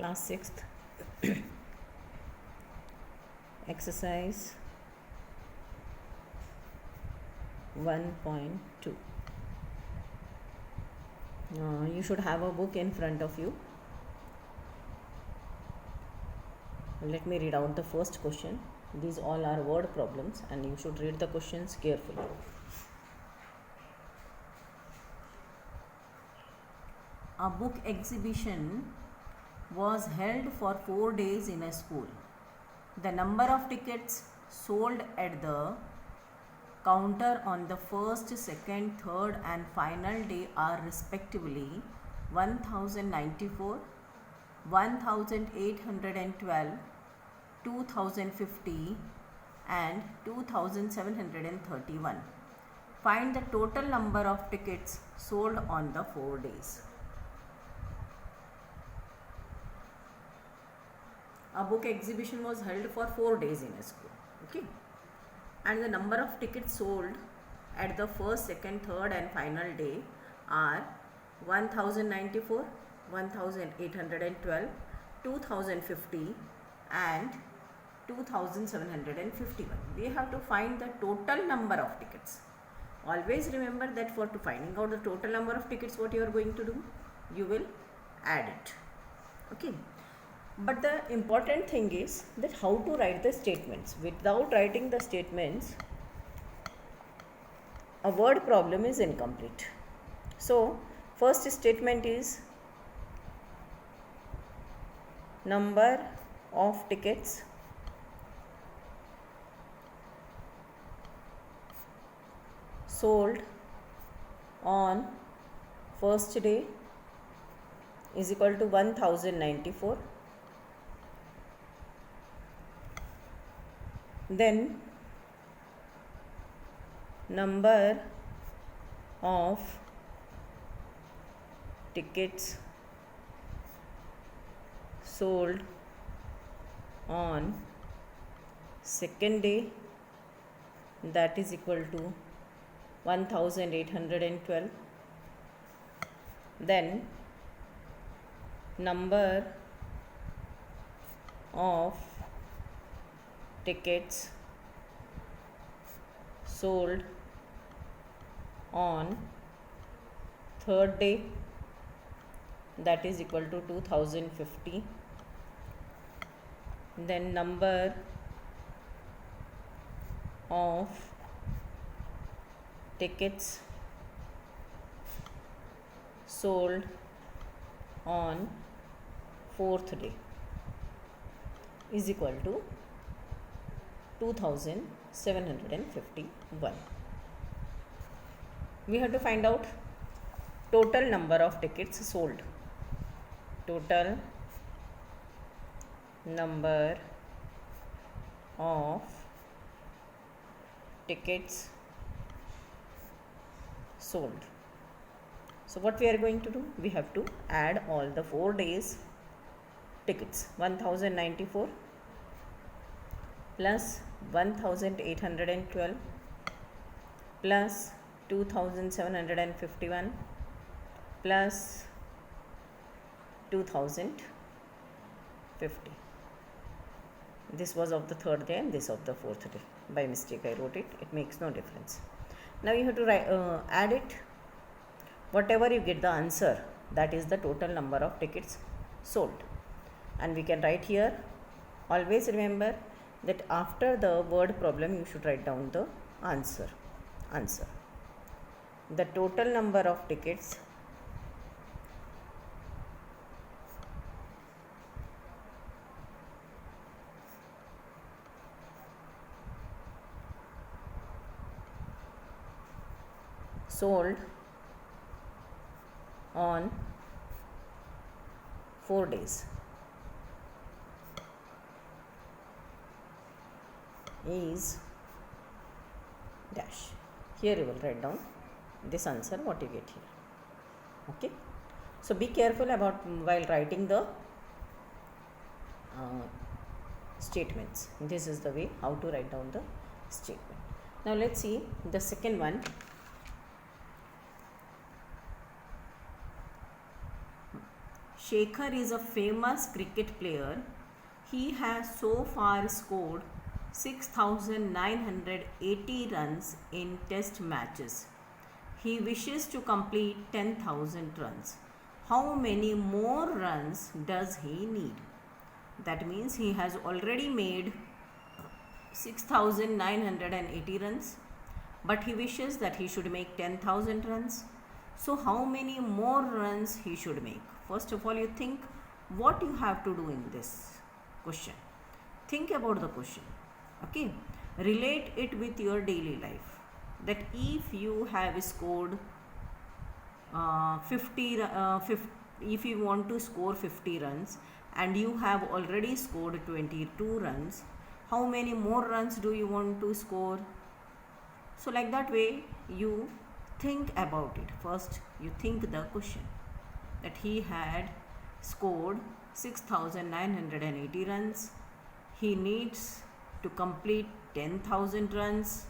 Class 6th exercise 1.2. You should have a book in front of you. Let me read out the first question. These all are word problems and you should read the questions carefully. A book exhibition was held for 4 days in a school. The number of tickets sold at the counter on the first, second, third and final day are respectively 1094, 1812, 2050 and 2731. Find the total number of tickets sold on the 4 days. A book exhibition was held for 4 days in a school. Okay. And the number of tickets sold at the first, second, third and final day are 1094, 1812, 2050 and 2751. We have to find the total number of tickets. Always remember that for finding out the total number of tickets, what you are going to do? You will add it. Okay. But the important thing is that how to write the statements. Without writing the statements, a word problem is incomplete. So, first statement is number of tickets sold on first day is equal to 1094. Then number of tickets sold on second day, that is equal to 1812. Then number of tickets sold on third day, that is equal to 2050. Then number of tickets sold on fourth day is equal to 2751. We have to find out total number of tickets sold. Total number of tickets sold. So what we are going to do? We have to add all the 4 days tickets. 1094 plus 1812 plus 2751 plus 2050. This was of the third day and this of the fourth day. By mistake I wrote it. It makes no difference. Now you have to add it. Whatever you get the answer, that is the total number of tickets sold. And we can write here. Always remember that after the word problem you should write down the answer. The total number of tickets sold on 4 days is dash. Here you will write down this answer what you get here. Okay. So be careful about while writing the statements. This is the way how to write down the statement. Now let's see the second one. Shekhar is a famous cricket player. He has so far scored 6,980 runs in test matches. He wishes to complete 10,000 runs. How many more runs does he need? That means he has already made 6,980 runs, but he wishes that he should make 10,000 runs. So how many more runs he should make? First of all, you think what you have to do in this question. Think about the question. Okay, relate it with your daily life. That if you have scored 50, if you want to score 50 runs and you have already scored 22 runs, how many more runs do you want to score? So like that way you think about it. First you think the question, that he had scored 6,980 runs. He needs to complete 10,000 runs.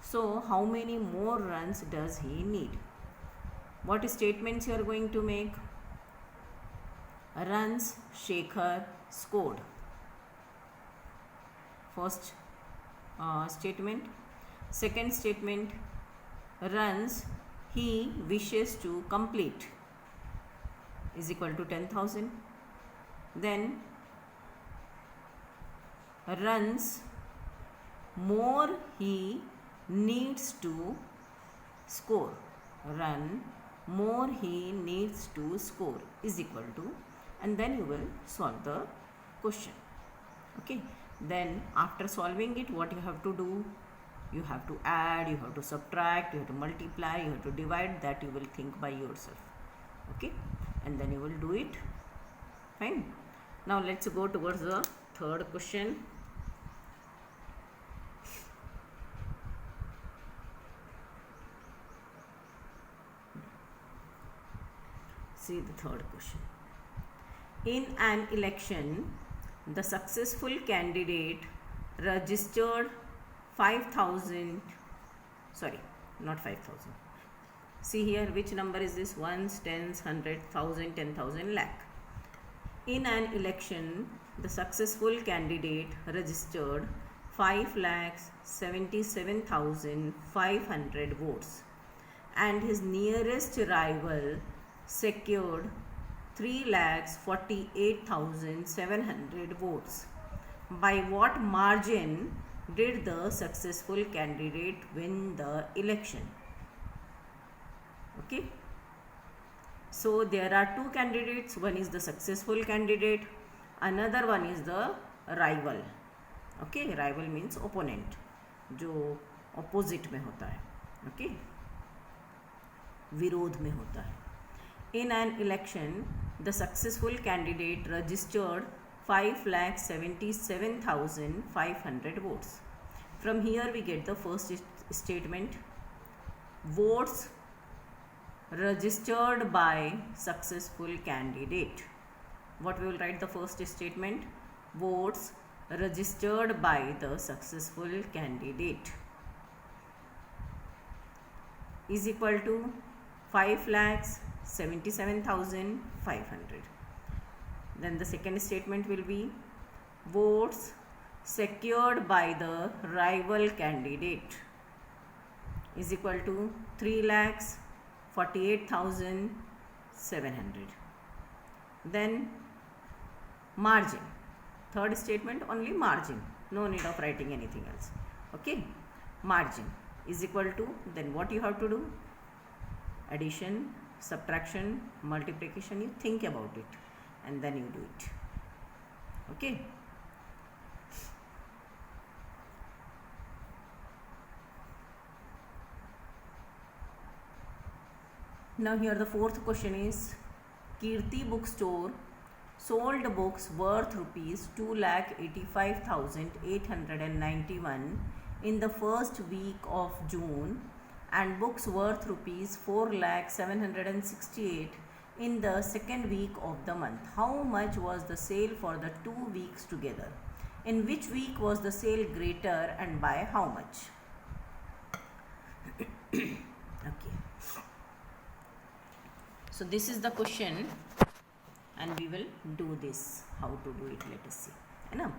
So how many more runs does he need? What statements you are going to make? Runs Shekhar scored. First statement. Second statement, runs he wishes to complete is equal to 10,000. Then runs more he needs to score. Run more he needs to score is equal to, and then you will solve the question. Okay, then after solving it, what you have to do? You have to add, you have to subtract, you have to multiply, you have to divide. That you will think by yourself. Okay, and then you will do it. Fine. Now let's go towards the third question. See the third question. In an election, the successful candidate registered 5,000, sorry, not 5,000. See here, which number is this? Ones, tens, 100, 1,000, 10,000, lakh. In an election, the successful candidate registered 5,77,500 votes, and his nearest rival secured 3,48,700 votes. By what margin did the successful candidate win the election? Okay, so there are two candidates. One is the successful candidate, another one is the rival. Okay, rival means opponent, जो opposite में होता है. Okay, विरोध में होता है. In an election, the successful candidate registered 5,77,500 votes. From here we get the first statement. Votes registered by successful candidate. What we will write the first statement? Votes registered by the successful candidate is equal to 5,77,500. Then the second statement will be votes secured by the rival candidate is equal to 3,48,700. Then margin. Third statement, only margin. No need of writing anything else. Okay. Margin is equal to, then what you have to do? Addition, subtraction, multiplication. You think about it and then you do it. Okay. Now here the fourth question is, Kirti bookstore sold books worth rupees 2,85,891 in the first week of June and books worth rupees 4,768 in the second week of the month. How much was the sale for the 2 weeks together? In which week was the sale greater and by how much? Okay. So this is the question, and we will do this. How to do it, let us see. है ना?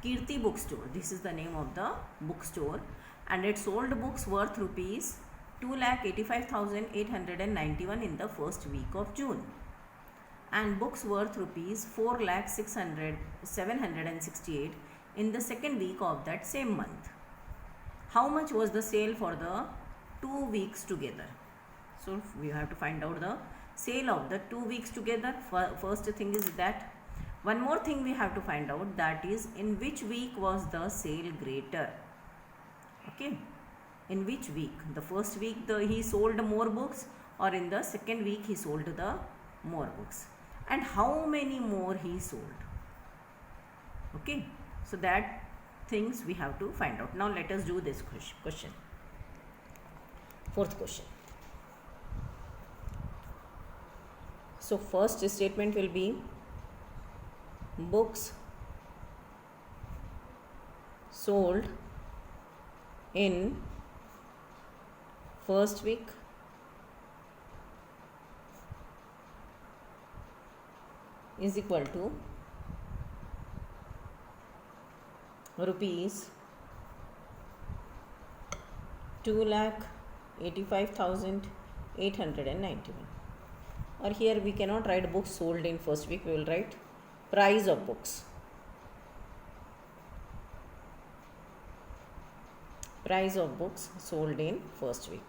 Kirti bookstore, this is the name of the bookstore, and it sold books worth rupees 2,85,891 in the first week of June, and books worth rupees 4,768 in the second week of that same month. How much was the sale for the 2 weeks together? So we have to find out the sale of the 2 weeks together. First thing is that, one more thing we have to find out, that is in which week was the sale greater. Okay, in which week? The first week he sold more books, or in the second week he sold the more books, and how many more he sold. Okay, so that things we have to find out. Now let us do this question. Fourth question. So first statement will be books sold in first week is equal to rupees 2,85,891. Or here we cannot write books sold in first week, we will write price of books. Price of books sold in first week.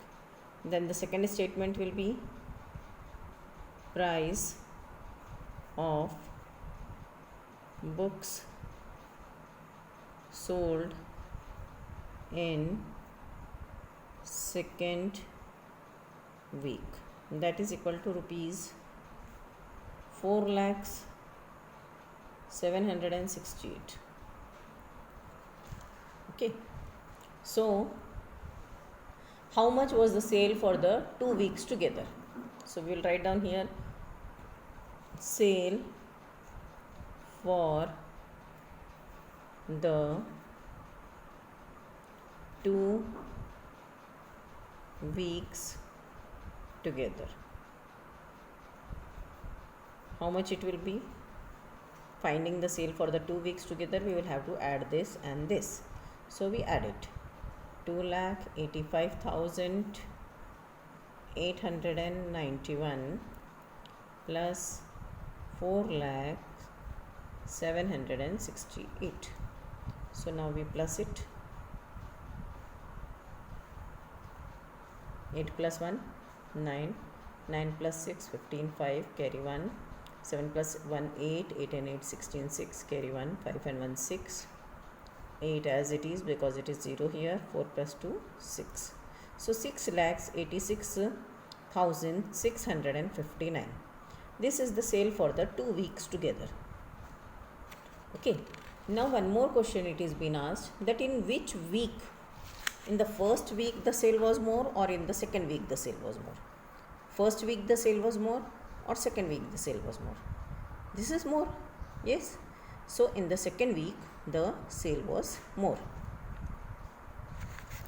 Then the second statement will be price of books sold in second week, that is equal to rupees 4,768,000. Okay, so how much was the sale for the 2 weeks together? So we will write down here sale for the 2 weeks together. How much it will be? Finding the sale for the 2 weeks together, we will have to add this and this. So we add it. 2,85,891 plus 4,768,000. So now we plus it. 8 plus 1, 9. 9 plus 6, 15, 5, carry 1. 7 plus 1, 8. 8 and 8, 16, 6, carry 1. 5 and 1, 6. 8 as it is because it is 0 here. 4 plus 2, 6. So 6,86,659. This is the sale for the 2 weeks together. Okay. Now one more question it is been asked, that in which week? In the first week the sale was more, or in the second week the sale was more? First week the sale was more, or second week the sale was more? This is more. Yes. So in the second week the sale was more.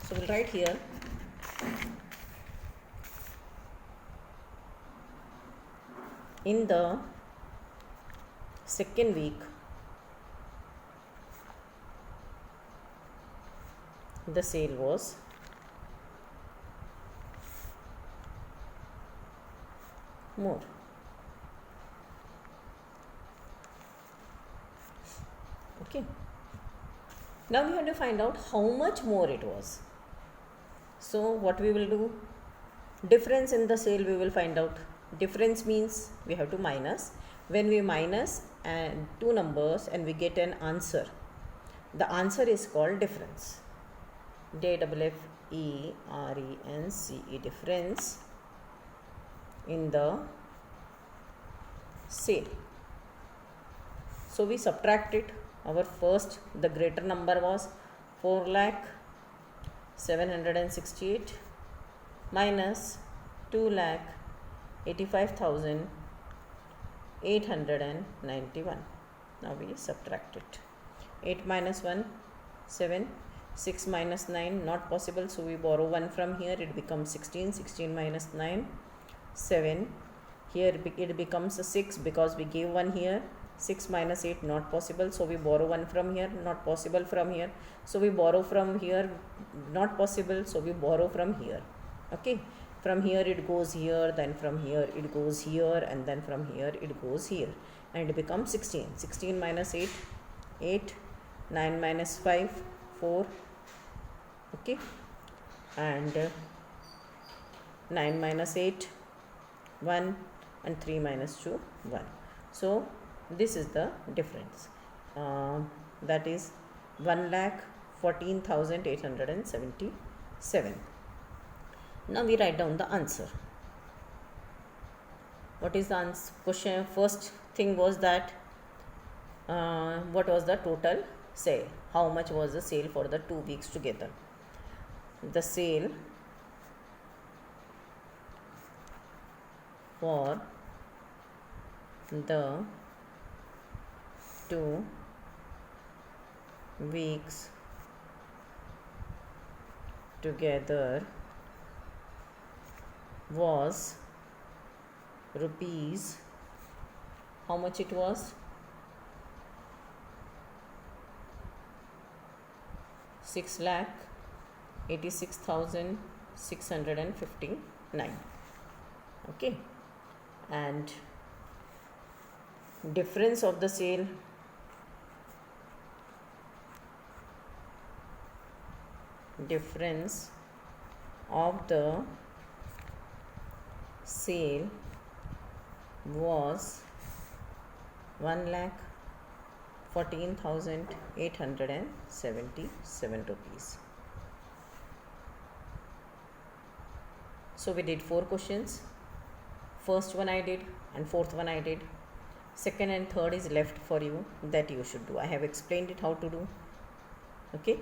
So we'll write here in the second week the sale was more. Okay. Now we have to find out how much more it was. So what we will do? Difference in the sale we will find out. Difference means we have to minus. When we minus and two numbers and we get an answer, the answer is called difference. D-E-F-F-E-R-E-N-C-E, difference in the sale. So we subtract it. Our first, the greater number was 4,768,000 minus 2,85,891. Now we subtract it. 8 minus 1, 7. 6 minus 9, not possible, so we borrow 1 from here, it becomes 16. 16 minus 9, 7. Here it becomes a 6 because we gave 1 here. 6 minus 8 not possible, so we borrow 1 from here. Not possible from here, so we borrow from here. Not possible, so we borrow from here. Okay, from here it goes here, then from here it goes here, and then from here it goes here, and it becomes 16. 16 minus 8, 8. 9 minus 5, 4. Okay, and 9 minus 8, 1, and 3 minus 2, 1. So this is the difference. That is 1,14,877. Now we write down the answer. What is the answer? Question. First thing was that what was the total sale? How much was the sale for the 2 weeks together? The sale for the 2 weeks together was rupees. How much it was? 6,86,659. Okay, and difference of the sale, difference of the sale was 1,14,877 rupees. So we did 4 questions. First one I did and fourth one I did. Second and third is left for you, that you should do. I have explained it how to do. Okay.